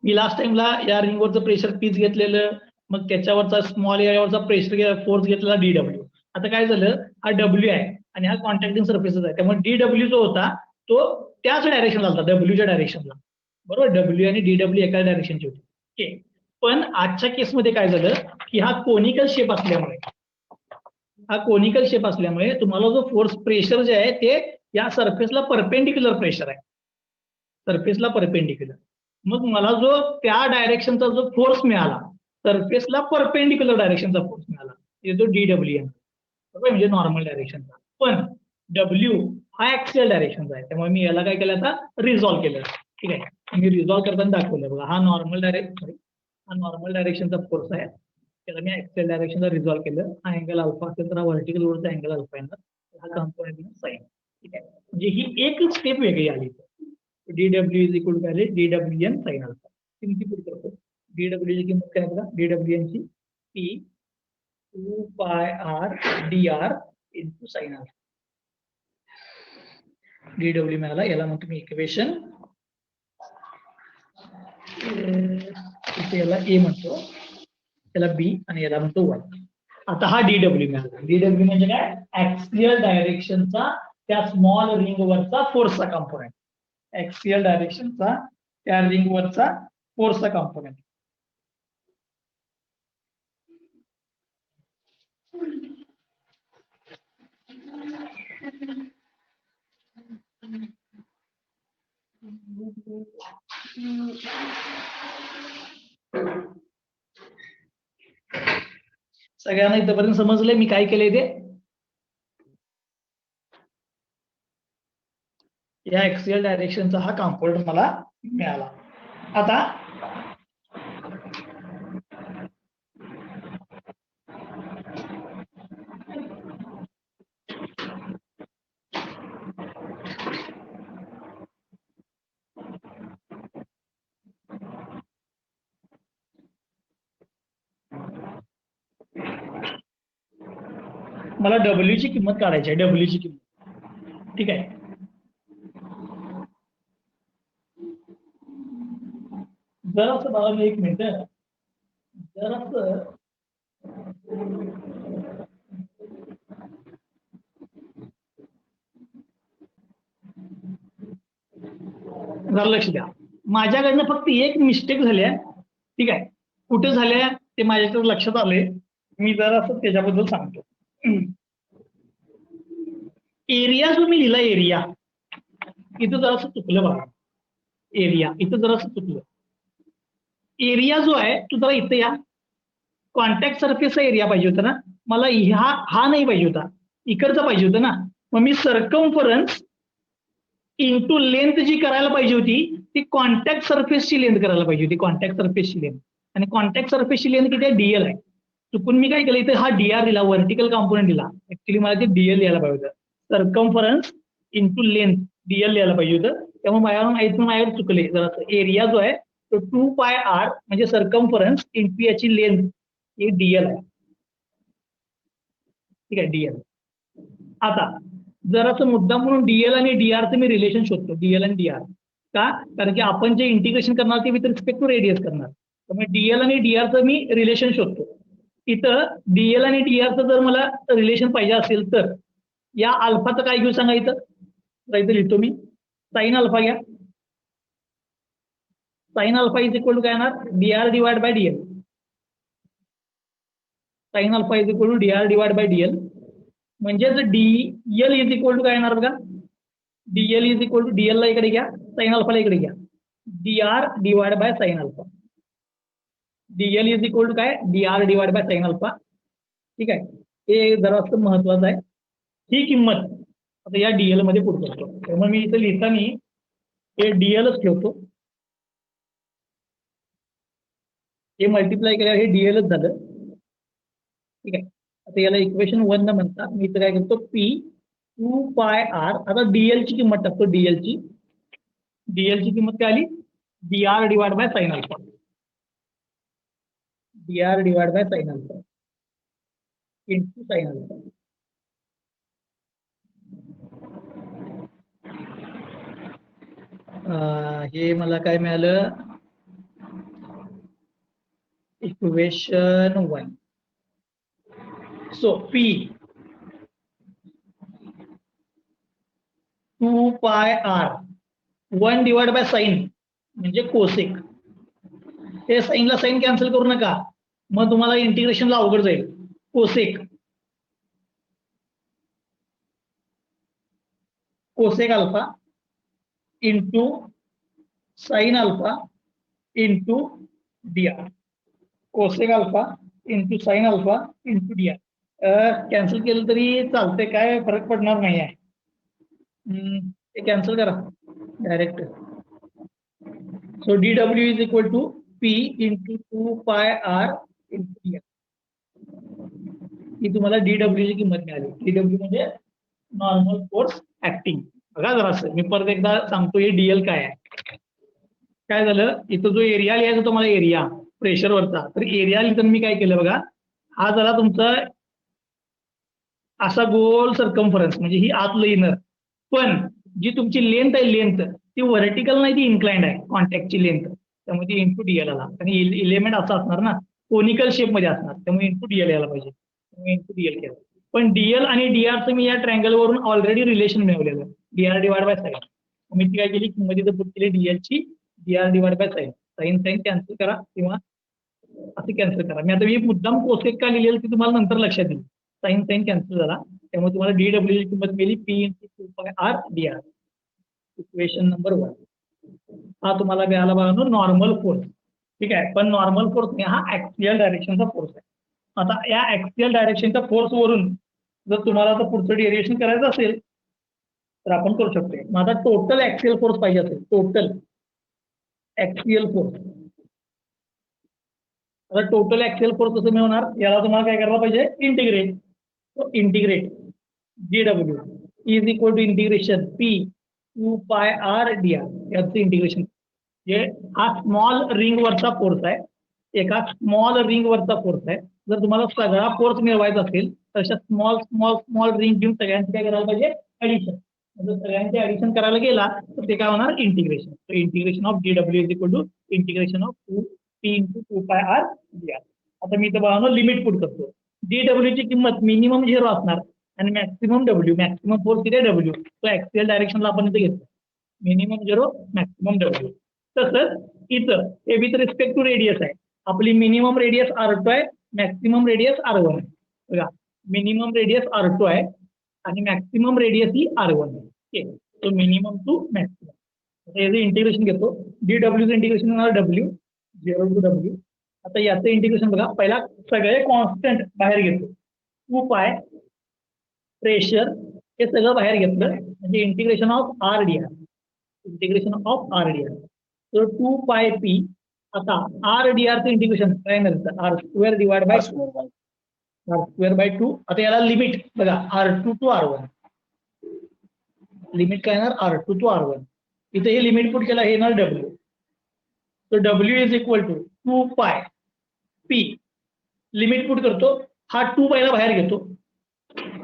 Speaker 1: मी लास्ट टाइमला या रिंगवरचं प्रेशर पीच घेतलेलं, मग त्याच्यावरचा स्मॉल एरियावरचा प्रेशर फोर्स घेतलेला DW. आता काय झालं, हा W आहे आणि हा कॉन्टॅक्टिंग सरफेसच आहे, त्यामुळे DW जो होता तो त्याच डायरेक्शनला होता, डब्ल्यूच्या डायरेक्शनला बरोबर. डब्ल्यू आणि DW एका डायरेक्शनची होती. ओके. पण आजच्या केसमध्ये काय झालं की हा कोनिकल शेप असल्यामुळे तुम्हाला जो फोर्स प्रेशर जे आहे ते या सरफेसला परपेंडिक्युलर प्रेशर आहे, सरफेसला परपेंडिक्युलर. मग मला जो त्या डायरेक्शनचा जो फोर्स मिळाला, सरफेसला परपेंडिक्युलर डायरेक्शनचा फोर्स मिळाला, तो DWN बरोबर, म्हणजे नॉर्मल डायरेक्शनचा. पण W हा ऍक्सियल डायरेक्शनचा आहे, त्यामुळे मी याला काय केलं, आता रिझॉल्व्ह केलं. ठीक आहे. मी रिझॉल्व्ह करताना दाखवलं बघा, हा नॉर्मल डायरेक्शनचा फोर्स आहे, त्याला मी ऍक्सियल डायरेक्शनला रिझॉल्व्ह केलं. हा अँगल अल्फा असेल तर हा व्हर्टिकल वरचा अँगल अल्फा येणार, हा कॉम्पोनंट साइन. ठीक आहे. म्हणजे ही एक स्टेप वेगळी आली. DW इज इक्वल टू काय, DWN साइन अल्फा. किमती पुढे करतो. DW ची किंमत काय बघा, DWN ची P 2πr/dr into sine alpha. DW मिळाला, याला मग तुम्ही इक्वेशन इथे याला A म्हणतो. याला बी आणि याला म्हणतो वाय. आता हा डीडब्ल्यू मिळाला. डीडब्ल्यू म्हणजे काय? ऍक्सियल डायरेक्शनचा त्या स्मॉल रिंगवरचा फोर्सचा कॉम्पोनंट. ऍक्सियल डायरेक्शनचा त्या रिंगवरचा फोर्सचा कॉम्पोनंट. सगळ्यांना इथपर्यंत समजलंय मी काय केलंय ते? या ऍक्सियल डायरेक्शनचा हा कॉम्पोनंट मला मिळाला. आता मला डब्ल्यू ची किंमत काढायची आहे. डब्ल्यू ची किंमत. ठीक आहे. जरासं बघा मी एक मिनिट. जरासं जरा लक्ष द्या. माझ्याकडनं फक्त एक मिस्टेक झाल्या. ठीक आहे. कुठे झाल्या ते माझ्याकडे लक्षात आले. मी जरासं त्याच्याबद्दल सांगतो. एरिया जो मी लिहिला एरिया, इथं जरासं चुकलं बघा. एरिया इथं जरासं चुकलं. एरिया जो आहे तो जरा इथं या. कॉन्टॅक्ट सरफेसचा एरिया पाहिजे होता ना. मला हा नाही पाहिजे होता, इकडचा पाहिजे होता ना. मग मी सर्कम्फरन्स इंटू लेंथ जी करायला पाहिजे होती ती कॉन्टॅक्ट सरफेसची लेंथ करायला पाहिजे होती. कॉन्टॅक्ट सरफेसची लेंथ. आणि कॉन्टॅक्ट सरफेसची लेंथ किती आहे? डीएल आहे. चुकून मी काय केलं इथे हा डीआर दिला, व्हर्टिकल कॉम्पोनंट दिला. ऍक्च्युली मला ते डीएल लिहायला पाहिजे होतं. सर्कम्फरन्स इंटू लेंथ डीएल लिहायला पाहिजे होतं. त्यामुळे माझ्यावर चुकले जरा. एरिया जो आहे तो 2πr म्हणजे सर्कम्फरन्स इंटू याची लेंथ हे डीएल आहे. ठीक आहे. डीएल. आता जरासं मुद्दा म्हणून डीएल आणि डीआरचं मी रिलेशन शोधतो. डीएल आणि डीआर का? कारण की आपण जे इंटिग्रेशन करणार ते विथ रिस्पेक्ट टू रेडियस करणार. त्यामुळे डीएल आणि डीआरचं मी रिलेशन शोधतो. इथं डीएल आणि डीआरचं जर मला रिलेशन पाहिजे असेल तर या अल्फाचं काय घेऊ सांगा. इथं लिहितो मी. साइन अल्फा घ्या. Sine alpha is equal to काय येणार? DR divide by DL. Sine alpha is equal to DR divide by DL. म्हणजेच डीएल इज इक्वल टू काय येणार बघा? DL is equal to DL ला इकडे घ्या, साइन अल्फाला इकडे घ्या. DR divide by sine alpha. DL is equal to काय? DR divide by sine alpha. ठीक आहे. हे जरासं महत्वाचं आहे. ही किंमत आता या डीएल मध्ये पुट करतो. त्यामुळे मी इथं लिहिताना हे डीएलच ठेवतो. हे मल्टिप्लाय केल्यावर हे डीएलच झालं. ठीक आहे. आता याला इक्वेशन 1 न म्हणता मी इथं काय करतो? P 2πr. आता डीएल ची किंमत टाकतो. डीएल ची किंमत काय आली? D r divide by sine alpha. D r divide by sine alpha into sine alpha. हे मला काय मिळालं? Equation 1. So P 2πr 1 divide by sine म्हणजे कोसेक. हे साइनला साइन कॅन्सल करू नका, मग तुम्हाला इंटिग्रेशनला अवघड जाईल. Cosec alpha into sine alpha into d r. Cosec alpha into sine alpha into d r. Cancel केलं तरी चालते, काय फरक पडणार नाही आहे. ते कॅन्सल करा direct. So DW is equal to P into 2πr into DR. ही तुम्हाला डीडब्ल्यू ची किंमत मिळाली. डीडब्ल्यू म्हणजे नॉर्मल फोर्स ऍक्टिंग. बघा जरासं मी परत एकदा सांगतो हे डीएल काय आहे. काय झालं इथं जो एरिया लिहायचा होता मला, एरिया प्रेशरवरचा, तर एरिया लिहिताना मी काय केलं बघा. हा झाला तुमचा असा गोल सर्कम्फरन्स म्हणजे ही आतलं इनर. पण जी तुमची लेंथ आहे, लेंथ ती व्हर्टिकल नाही, ती इन्क्लाइंड आहे कॉन्टॅक्टची लेंथ. त्यामुळे ती इंटू डीएल आला. आणि इलेमेंट असा असणार ना, कोनिकल शेप मध्ये असणार, त्यामुळे इंटू डीएल यायला पाहिजे, इंटू डीएल केलं. पण डीएल आणि डीआरचं मी या ट्रायंगल वरून ऑलरेडी रिलेशन मिळवलेलं, डीआर डिवाइड बाय साईन. मी ती काय केली, किंमत इथं पुट केली डीएलची, DR divide by sine. Sine cancel करा किंवा असं कॅन्सल करा. मी आता मी मुद्दाम कोसेक का लिहिलेलं ते तुम्हाला नंतर लक्षात येईल. साईन कॅन्सल झाला, त्यामुळे तुम्हाला डीडब्ल्यू ची किंमत मिळाली P into 2πr dr. Equation number 1. हा तुम्हाला मिळाला बघा नॉर्मल फोर्स. ठीक आहे, पण नॉर्मल फोर्स नाही, हा ऍक्सियल डायरेक्शनचा फोर्स आहे. आता या ऍक्सियल डायरेक्शनच्या फोर्स वरून जर तुम्हाला आता पुढचं डेरिव्हेशन करायचं असेल तर आपण करू शकतो. माझा टोटल ऍक्सियल फोर्स पाहिजे असेल, टोटल ऍक्सियल फोर्स. आता टोटल ऍक्सियल फोर्स कसं मिळवणार, याला तुम्हाला काय करायला पाहिजे, इंटिग्रेट. इंटिग्रेट डीडब्ल्यू is equal to integration P 2πr dr. याचं इंटिग्रेशन. हा स्मॉल रिंग वरचा फोर्स आहे, एका स्मॉल रिंग वरचा फोर्स आहे. जर तुम्हाला सगळा फोर्स मिळवायचा असेल तर अशा स्मॉल स्मॉल स्मॉल रिंग घेऊन सगळ्यांचे काय करायला पाहिजे, ऍडिशन. जर सगळ्यांचे ऍडिशन करायला गेला तर ते काय होणार, इंटिग्रेशन. इंटिग्रेशन ऑफ डीडब्ल्यू is equal to integration of P into 2πr dr. आता मी इथं बघा लिमिट पुट करतो. डीडब्ल्यू ची किंमत मिनिमम 0 असणार आणि मॅक्सिमम डब्ल्यू, मॅक्सिमम फोर्स किती आहे डब्ल्यू, तो ऍक्सियल डायरेक्शनला आपण इथे घेतो. Minimum 0 maximum W. तसंच इथं हे विथ रिस्पेक्ट टू रेडियस आहे. आपली मिनिमम रेडियस R2 आहे, मॅक्सिमम रेडियस R1 आहे. बघा मिनिमम रेडियस R2 आहे आणि मॅक्सिमम रेडियस ही R1 आहे. तो मिनिमम टू मॅक्सिमम. याचं इंटिग्रेशन घेतो, डीडब्ल्यूचं इंटिग्रेशन होणार डब्ल्यू 0 टू डब्ल्यू. आता याचं इंटिग्रेशन बघा, पहिला सगळे कॉन्स्टंट बाहेर घेतो, 2π प्रेशर हे सगळं बाहेर घेतलं म्हणजे integration of r d r. Integration of r d r. तर 2πp. आता आर डी आरचं इंटिग्रेशन काय मिळतं, R² डिवाइड बाय R²/2. आता याला लिमिट बघा R2 टू R1. लिमिट काय येणार, R2 टू R1. इथे हे लिमिट पुट केला, हे येणार डब्ल्यू. तर W is equal to 2πp. Limit put करतो, हा 2 पहिला बाहेर घेतो,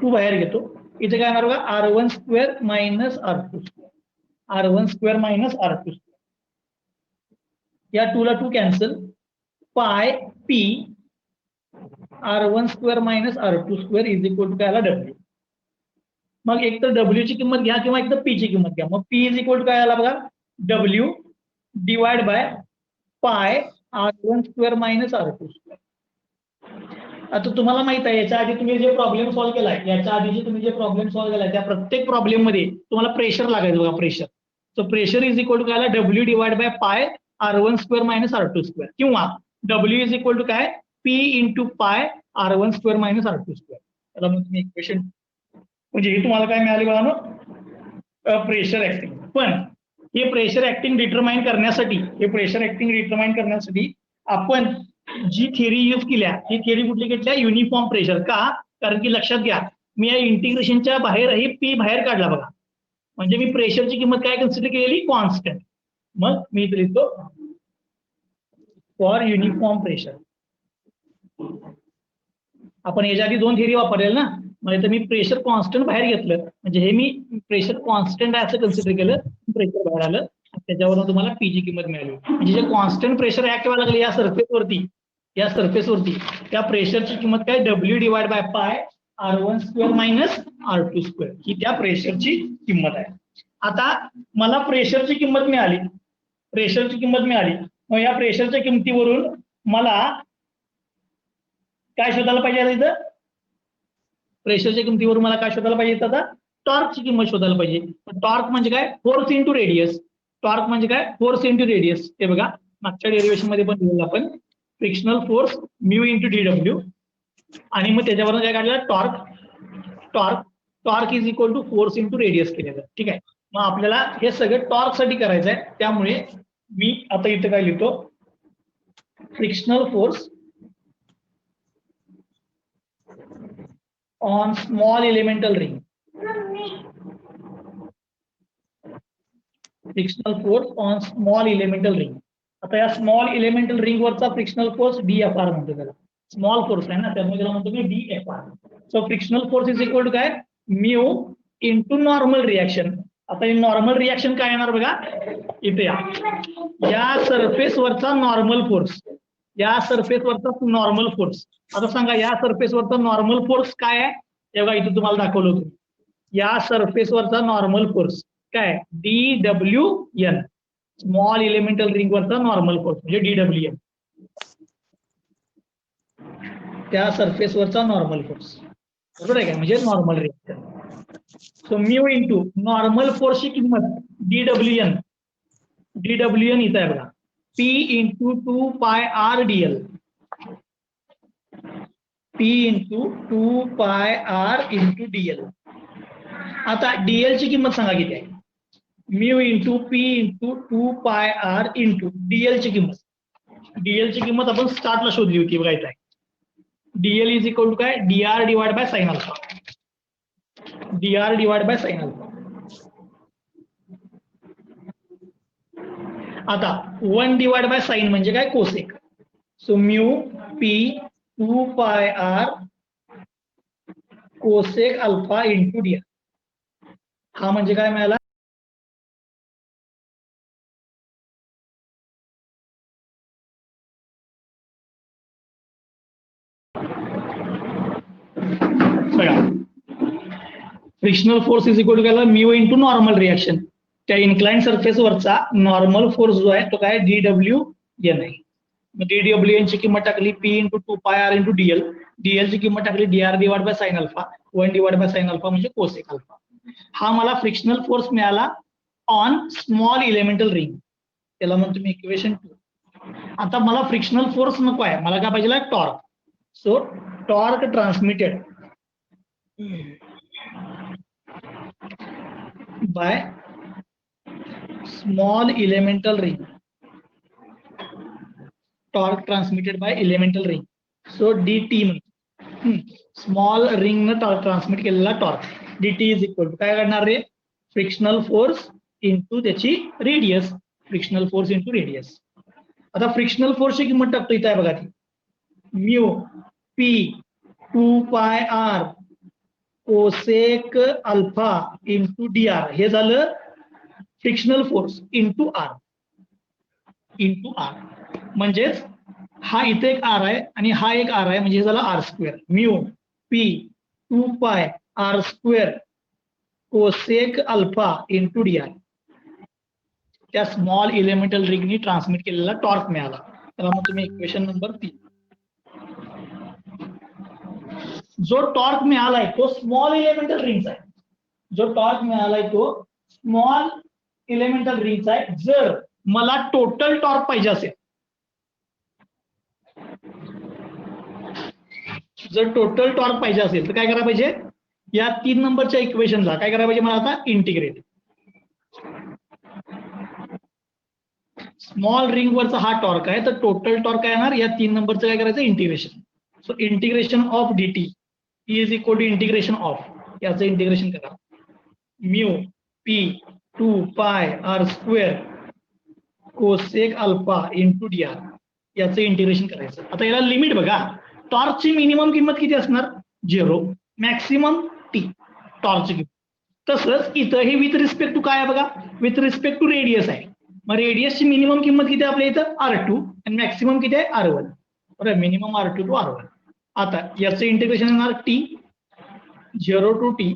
Speaker 1: 2 बाहेर घेतो. इथे काय येणार बघा, R1² minus R2². R1² minus R2². या 2 ला 2 cancel. Pi P R1² minus R2² is equal to काय आला, डब्ल्यू. मग एक तर डब्ल्यू ची किंमत घ्या किंवा एक तर पी ची किंमत घ्या. मग पी इज इक्वल टू काय आला बघा, डब्ल्यू डिवाइड बाय पाय R1² मायनस R2². आता तुम्हाला माहित आहे, याच्या आधी तुम्ही जे प्रॉब्लेम सॉल्व्ह केलाय, याच्या आधी तुम्ही जे प्रॉब्लेम सॉल्व्ह केलाय त्या प्रत्येक प्रॉब्लेम मध्ये तुम्हाला प्रेशर लागायचं बघा, pressure. So pressure is equal to काय आला, डब्ल्यू डिवाइड बाय पाय R1² मायनस R2² किंवा डब्ल्यू इज इक्वल टू काय, P into pi R1² minus R2². त्याला मग तुम्ही इक्वेशन, म्हणजे हे तुम्हाला काय मिळाले बघा ना, प्रेशर ऍक्टिंग. पण हे प्रेशर ऍक्टिंग डिटरमाइन करण्यासाठी, हे प्रेशर ऍक्टिंग डिटरमाइन करण्यासाठी आपण जी थिअरी यूज केल्या, ही थिअरी कुठली घेतल्या, युनिफॉर्म प्रेशर. का, कारण की लक्षात घ्या, मी या इंटिग्रेशनच्या बाहेर हे पी बाहेर काढला बघा, म्हणजे मी प्रेशरची किंमत काय कन्सिडर केलेली, कॉन्स्टंट. मग मी इथे लिहितो फॉर युनिफॉर्म प्रेशर. आपण याच्या आधी 2 थिअरी वापरलेलं ना, म्हणजे मी प्रेशर कॉन्स्टंट बाहेर घेतलं, म्हणजे हे मी प्रेशर कॉन्स्टंट आहे असं कन्सिडर केलं, प्रेशर बाहेर आलं, त्याच्यावरून तुम्हाला पी ची किंमत मिळाली. म्हणजे जे कॉन्स्टंट प्रेशर ऍक्ट व्हायला लागले या सरफेसवरती, त्या प्रेशरची किंमत काय, डब्ल्यू डिवाइड बाय पाय R1² मायनस R2². ही त्या प्रेशरची किंमत आहे. आता मला प्रेशरची किंमत मिळाली, मग या प्रेशरच्या किमतीवरून मला काय शोधायला पाहिजे, इथं प्रेशरच्या किमतीवरून मला काय शोधायला पाहिजे, आता टॉर्कची किंमत शोधायला पाहिजे. टॉर्क म्हणजे काय, फोर्स इंटू रेडियस. टॉर्क म्हणजे काय, फोर्स इंटू रेडियस. हे बघा मागच्या डेरिव्हेशन मध्ये पण लिहिलं आपण, फ्रिक्शनल फोर्स म्यू इंटू डीडब्ल्यू, आणि मग त्याच्यावरून काय काढलं, torque is equal to force into radius केलेलं. ठीक आहे, मग आपल्याला हे सगळं टॉर्क साठी करायचं आहे. त्यामुळे मी आता इथं काय लिहितो, frictional force on small elemental ring. Frictional force on small elemental ring. आता या स्मॉल एलिमेंटल रिंग वरचा फ्रिक्शनल फोर्स DFR म्हणतो त्याला. स्मॉल फोर्स आहे ना, त्यामुळे त्याला म्हणतो मी DFR. So frictional force is equal to काय, म्यू इंटू नॉर्मल रिएक्शन. आता ही नॉर्मल रिएक्शन काय येणार बघा, इथे या सरफेस वरचा नॉर्मल फोर्स, या सरफेसवरचा नॉर्मल फोर्स. आता सांगा या सरफेसवरचा नॉर्मल फोर्स काय आहे? हे बघा इथे तुम्हाला दाखवलं होतं. या सरफेसवरचा नॉर्मल फोर्स काय? DWN, स्मॉल इलेमेंटल रिंग वरचा नॉर्मल फोर्स म्हणजे DWN. त्या सरफेसवरचा नॉर्मल फोर्स, बरोबर आहे काय? म्हणजे normal reaction. So mu into normal फोर्सची किंमत DWN इथं आहे बघा, P into 2 pi R DL. P into 2 pi R into DL. आता DL ची किंमत सांगा किती आहे? Mu into P into 2 pi R into DL ची किंमत. DL ची किंमत आपण स्टार्टला शोधली होती बघा, इथं आहे. DL इज इक्वल टू काय? DR divide by sine alpha. DR divide by sine alpha. आता 1 डिवाइड बाय साइन म्हणजे काय? Cosec. So mu P 2 pi R cosec alpha into DR. हा म्हणजे काय मिळाला? Frictional force is equal to काय? Mu into normal reaction. त्या इन्क्लाइंड सरफेसवरचा नॉर्मल फोर्स जो आहे तो काय? DWN आहे. मग DWN ची किंमत टाकली P into 2 pi R into DL. DL ची किंमत टाकली DR divide by sine alpha. 1 divide by sine alpha म्हणजे कोसेक अल्फा. हा मला फ्रिक्शनल फोर्स मिळाला ऑन स्मॉल इलेमेंटल रिंग. त्याला म्हणतो मी इक्वेशन 2. आता मला फ्रिक्शनल फोर्स नको आहे, मला काय पाहिजे? Torque. So torque transmitted by small elemental ring. Torque transmitted by elemental ring. So dt small ring न ट्रान्समिट केलेला torque dt is equal to काय करणार रे? फ्रिक्शनल फोर्स इंटू त्याची radius. Frictional force into radius. आता फ्रिक्शनल फोर्सची किंमत टाकतो, इथं आहे बघा ती. Mu P 2 pi R cosec alpha into DR. हे झालं फ्रिक्शनल फोर्स इंटू R. म्हणजेच हा इथे एक R आहे आणि हा एक R आहे, म्हणजे झाला R square. Mu P 2 pi R square cosec alpha into DR. त्या स्मॉल इलेमेंटल रिंगनी ट्रान्समिट केलेला टॉर्क मिळाला. त्याला मग तुम्ही इक्वेशन नंबर 3. जो टॉर्क मिळालाय तो स्मॉल इलेमेंटल रिंगचा आहे. जो टॉर्क मिळालाय तो स्मॉल इलेमेंटल रिंगचा आहे. जर मला टोटल टॉर्क पाहिजे असेल, तर काय करायला पाहिजे? या 3 नंबरच्या इक्वेशनला काय करायला पाहिजे मला आता? इंटिग्रेट. स्मॉल रिंग वरचा हा टॉर्क आहे, तर टोटल टॉर्क काय येणार? या 3 नंबरचं काय करायचं? Integration. So integration of dt is equal to integration of, याचं इंटिग्रेशन करा. Mu P 2 pi R square cosec alpha into DR. याचं इंटिग्रेशन करायचं. आता याला लिमिट बघा. टॉर्कची मिनिमम किंमत किती असणार? 0. मॅक्सिमम T टॉर्कची किंमत. तसंच इथं हे विथ रिस्पेक्ट टू काय आहे बघा? विथ रिस्पेक्ट टू रेडियस आहे. मग रेडियसची मिनिमम किंमत किती आहे आपल्या इथं? R2 आणि मॅक्सिमम किती आहे? R1. बरोबर, मिनिमम R2 टू R1. आता याचं इंटिग्रेशन येणार T 0 टू T.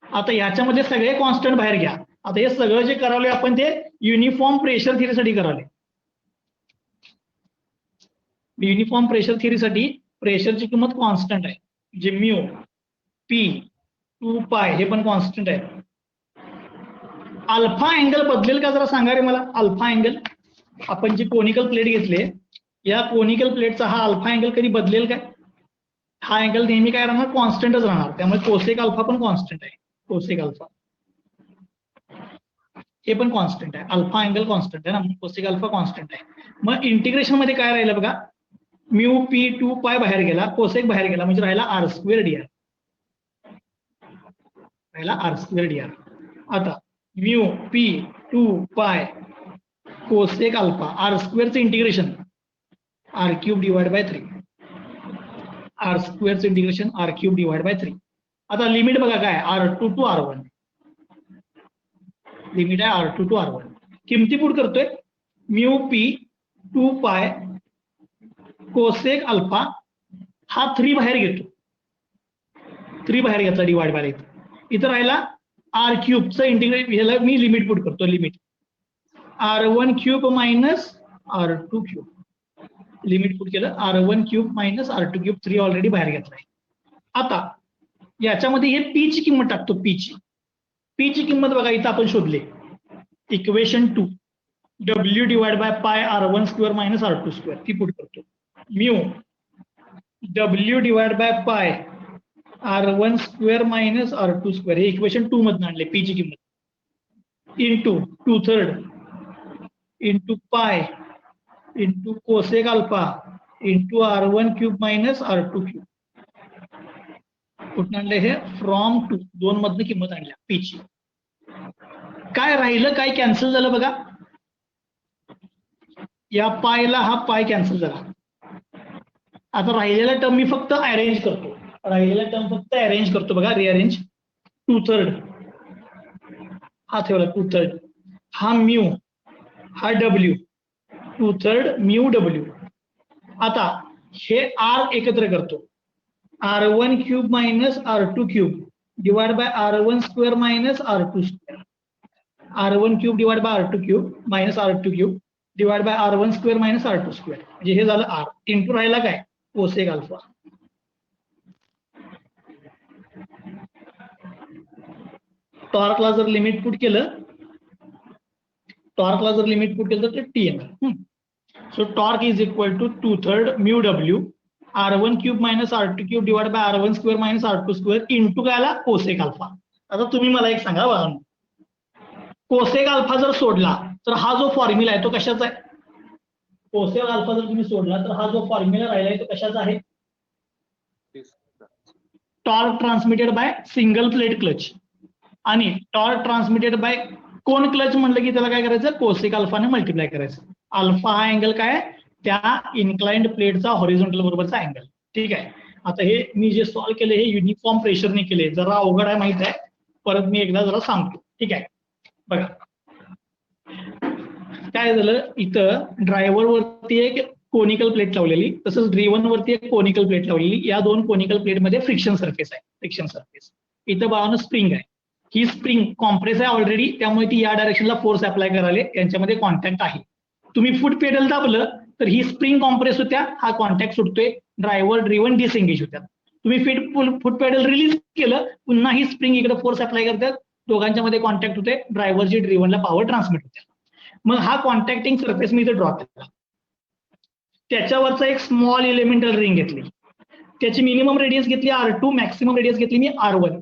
Speaker 1: आता याच्यामध्ये सगळे कॉन्स्टंट बाहेर घ्या. आता हे सगळं जे करावले आपण ते युनिफॉर्म प्रेशर थिअरीसाठी करावले. युनिफॉर्म प्रेशर थिअरीसाठी प्रेशरची किंमत कॉन्स्टंट आहे, जे म्यू P 2 पाय हे पण कॉन्स्टंट आहे. अल्फा अँगल बदलेल का जरा सांगा रे मला? अल्फा अँगल आपण जी कोनिकल प्लेट घेतली, या कोनिकल प्लेटचा हा अल्फा अँगल कधी बदलेल काय? हा अँगल नेहमी काय राहणार? कॉन्स्टंटच राहणार. त्यामुळे कोसेक अल्फा पण कॉन्स्टंट आहे. कोसेक अल्फा हे पण कॉन्स्टंट आहे. अल्फा अँगल कॉन्स्टंट आहे ना, कोसेक अल्फा कॉन्स्टंट आहे. मग इंटिग्रेशन मध्ये काय राहिलं बघा? म्यू P 2 पाय बाहेर गेला, कोसेक बाहेर गेला, म्हणजे राहिला R स्क्वेअर DR. आता mu P 2 pi cosec alpha R स्क्वेअरचं integration R cube divide by 3. R स्क्वेअरचं integration R cube divide by 3. आता लिमिट बघा काय? R2 to R1. लिमिट आहे R2 टू R1. किमती पुट करतोय. Mu P 2 pi cosec alpha हा 3 बाहेर घेतो, 3 बाहेर घ्यायचा डिवाइड बाय इथं राहिला आर क्यूबचं इंटिग्रेट, ह्याला मी लिमिट पुट करतो, limit R1 cube minus R2 cube, limit put केलं R1 cube minus R2 cube, 3 already बाहेर घेतलाय. आता याच्यामध्ये हे पी ची किंमत टाकतो, पी ची किंमत बघा इथं आपण शोधले इक्वेशन 2 W डिवाइड बाय पाय R1 square minus R2 square, ती पुट करतो. म्यू W डिवाइड बाय पाय R1 square minus R2 square, हे इक्वेशन 2 मधून आणले पी ची किंमत, into 2/3 into pi into cosec alpha into R1 cube minus R2 cube. कुठून आणले हे? फ्रॉम 2, 2 मधनं किंमत आणल्या पी ची. काय राहिलं, काय कॅन्सल झालं बघा, या पायला हा पाय कॅन्सल झाला. आता राहिलेला टर्म मी फक्त अरेंज करतो, बघा, रिअरेंज. 2/3 हा ठेवला, 2/3 हा म्यू, हा डब्ल्यू, 2/3 म्यू डब्ल्यू. आता हे आर एकत्र करतो, R1 cube minus R2 cube divide by R1 square minus R2 square, R1 cube divide bye R2 cube minus R2 cube divide by R1 square minus R2 square, म्हणजे हे झालं आर. इंटू राहिला काय? Cosec alpha. टॉर्कला जर लिमिट पुट केलं तर TN. So torque is equal to 2/3 mu W R1 cube minus R2 cube divide by R1 square minus R2 square into काय आला? Cosec alpha. आता तुम्ही मला एक सांगा बघा, कोसेक अल्फा जर सोडला तर हा जो फॉर्म्युला आहे तो कशाचा आहे? कोसेक अल्फा जर तुम्ही सोडला तर हा जो फॉर्म्युला राहिलाय तो कशाचा आहे? Torque transmitted by single plate clutch, आणि torque transmitted by cone clutch म्हणलं की त्याला काय करायचं? कोसेक अल्फाने मल्टिप्लाय करायचं. अल्फा हा अँगल काय? त्या इन्क्लाइंड प्लेटचा हॉरिझॉन्टल बरोबरचा अँगल. ठीक आहे. आता हे मी जे सॉल्व्ह केले हे युनिफॉर्म प्रेशरने केले, जरा अवघड आहे माहित आहे, परत मी एकदा जरा सांगतो. ठीक आहे, बघा काय झालं, इथं ड्रायव्हर वरती एक कोनिकल प्लेट लावलेली, तसंच ड्रिव्हन वरती एक कोनिकल प्लेट लावलेली. या दोन कोनिकल प्लेट मध्ये फ्रिक्शन सरफेस आहे, फ्रिक्शन सरफेस. इथं बाळानं स्प्रिंग आहे, ही स्प्रिंग कॉम्प्रेस आहे ऑलरेडी, त्यामुळे ती या डायरेक्शनला फोर्स अप्लाय करायला, यांच्यामध्ये कॉन्टॅक्ट आहे. तुम्ही फूट पेडल दाबलं तर ही स्प्रिंग कॉम्प्रेस होत्या, हा कॉन्टॅक्ट सुटतोय, ड्रायव्हर ड्रिव्हन डिसएंगेज होत्या. तुम्ही फूट पेडल रिलीज केलं, पुन्हा ही स्प्रिंग इकडे फोर्स अप्लाय करतात, दोघांच्या मध्ये कॉन्टॅक्ट होते, ड्रायव्हरची ड्रिव्हनला पॉवर ट्रान्समिट होते. मग हा कॉन्टॅक्टिंग सरफेस मी इथे ड्रॉ केला, त्याच्यावरचा एक स्मॉल एलिमेंटल रिंग घेतली, त्याची मिनिमम रेडियस घेतली R2, मॅक्सिमम रेडियस घेतली मी R1,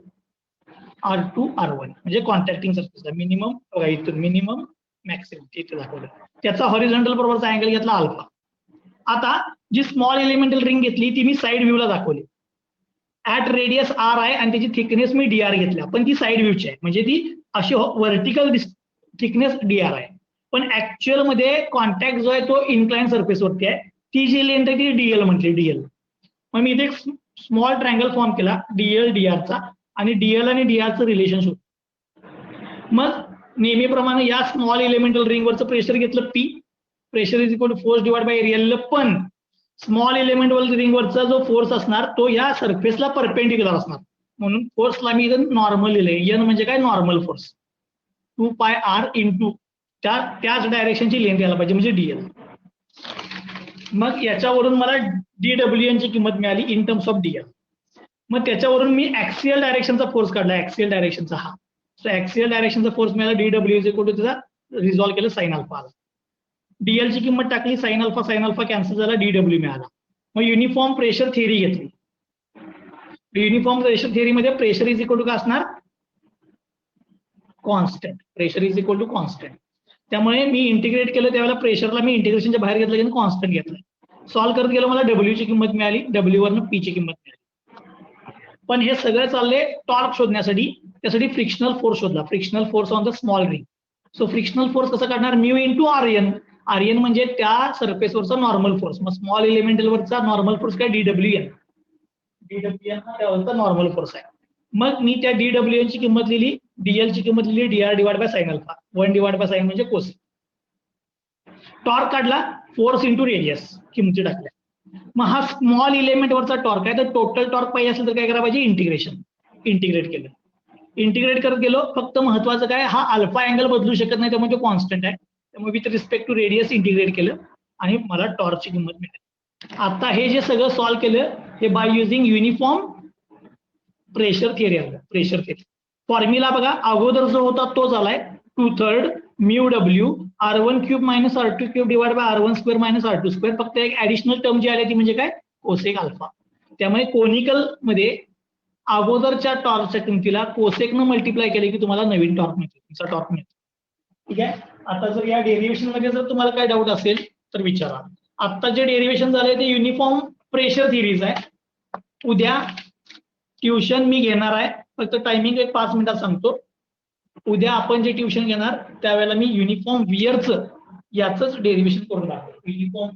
Speaker 1: R2 R1 म्हणजे कॉन्टॅक्टिंग सरफेस मिनिमम, इथून मिनिमम मॅक्सिमम इथे दाखवलं, त्याचा हॉरिझॉन्टल बरोबरचा अँगल घेतला अल्फा. आता जी स्मॉल एलिमेंटल रिंग घेतली ती मी साइड व्ह्यूला दाखवली, ऍट रेडियस R आहे आणि त्याची थिकनेस मी DR घेतल्या, पण ती साइड व्ह्यूची आहे, म्हणजे ती अशी व्हर्टिकल थिकनेस DR आहे, पण ऍक्च्युअल मध्ये कॉन्टॅक्ट जो आहे तो इन्क्लाइन सरफेस वरती आहे, ती जी लेंथ आहे ती DL म्हटली, DL. मग मी इथे एक स्मॉल ट्रायंगल फॉर्म केला DL DR चा, आणि DL आणि DR चं रिलेशनशिप. मग नेहमीप्रमाणे या स्मॉल एलिमेंटल रिंग वरचं प्रेशर घेतलं P, pressure is equal to force divide by area, पण स्मॉल एलिमेंट रिंग वरचा जो फोर्स असणार तो या सरफेसला परपेंडिक्युलर असणार, म्हणून फोर्सला मी इथं नॉर्मल लिहिलंय, N म्हणजे काय? नॉर्मल फोर्स, 2πr इंटू त्याच डायरेक्शनची लेंथ यायला पाहिजे, म्हणजे DL. मग याच्यावरून मला DWN ची किंमत मिळाली इन टर्म्स ऑफ DL. मग त्याच्यावरून मी ऍक्सियल डायरेक्शनचा फोर्स काढला, ऍक्सियल डायरेक्शनचा हा, सो ऍक्सियल डायरेक्शनचा फोर्स मिळाला DW इज इक्वल टू, त्याचा रिझॉल्व्ह केलं साइन अल्फा आला, DL ची किंमत टाकली, साइन अल्फा कॅन्सल झाला, DW मिळाला. मग युनिफॉर्म प्रेशर थिअरी घेतली, युनिफॉर्म प्रेशर थिअरीमध्ये प्रेशर इज इक्वल टू काय असणार? Constant, pressure is equal to constant. त्यामुळे मी इंटिग्रेट केलं त्यावेळेला प्रेशरला मी इंटिग्रेशनच्या बाहेर घेतलं की कॉन्स्टंट घेतलं. सॉल्व्ह करत गेलो, मला W ची किंमत मिळाली, W वरनं P ची किंमत मिळाली. पण हे सगळं चालले टॉर्क शोधण्यासाठी, त्यासाठी फ्रिक्शनल फोर्स शोधला, frictional force on the small ring. So frictional force कसं काढणार? म्यू इंटू RN, RN म्हणजे त्या सरफेसवरचा नॉर्मल फोर्स, मग स्मॉल एलिमेंटलवरचा नॉर्मल फोर्स काय? DWN, DWN हा त्यावरचा नॉर्मल फोर्स आहे. मग मी त्या DWN ची किंमत लिहिली, DL ची किंमत लिहिली DR divide by sine alpha, 1 divide by sine म्हणजे कोसेक. टॉर्क काढला, फोर्स इंटू रेडियस किंमती टाकल्या, मग हा स्मॉल इलेमेंटवरचा टॉर्क आहे, तर टोटल टॉर्क पाहिजे असेल तर काय करायला पाहिजे, इंटिग्रेट केलं. इंटिग्रेट करत गेलो, फक्त महत्वाचं काय, हा अल्फा अँगल बदलू शकत नाही, त्यामुळे तो कॉन्स्टंट आहे, त्यामुळे with respect to radius integrate केलं आणि मला टॉर्कची किंमत मिळाली. आता हे जे सगळं सॉल्व्ह केलं हे by using uniform pressure theory आलं. प्रेशर थिअरी फॉर्म्युला बघा, अगोदर जो होता तो झालाय 2/3 mu W r1³ - r2³ divide by r1² - r2². फक्त एक ऍडिशनल टर्म जी आली ती म्हणजे काय, कोसेक अल्फा. त्यामुळे कोनिकल मध्ये अगोदरच्या टॉर्कच्या किमतीला कोसेकनं मल्टिप्लाय केले की तुम्हाला नवीन टॉर्क मिळतो, तुमचा टॉर्क मिळतो. ठीक आहे. आता जर या डेरिव्हेशन मध्ये जर तुम्हाला काय डाऊट असेल तर विचारा. आता जे डेरिव्हेशन झालंय ते युनिफॉर्म प्रेशर थिअरीज आहे. उद्या ट्युशन मी घेणार आहे, फक्त टायमिंग एक 5 मिनिटात सांगतो. उद्या आपण जे ट्युशन घेणार त्यावेळेला मी युनिफॉर्म वियरचं याच डेरिव्हेशन करून दाखवतो. युनिफॉर्म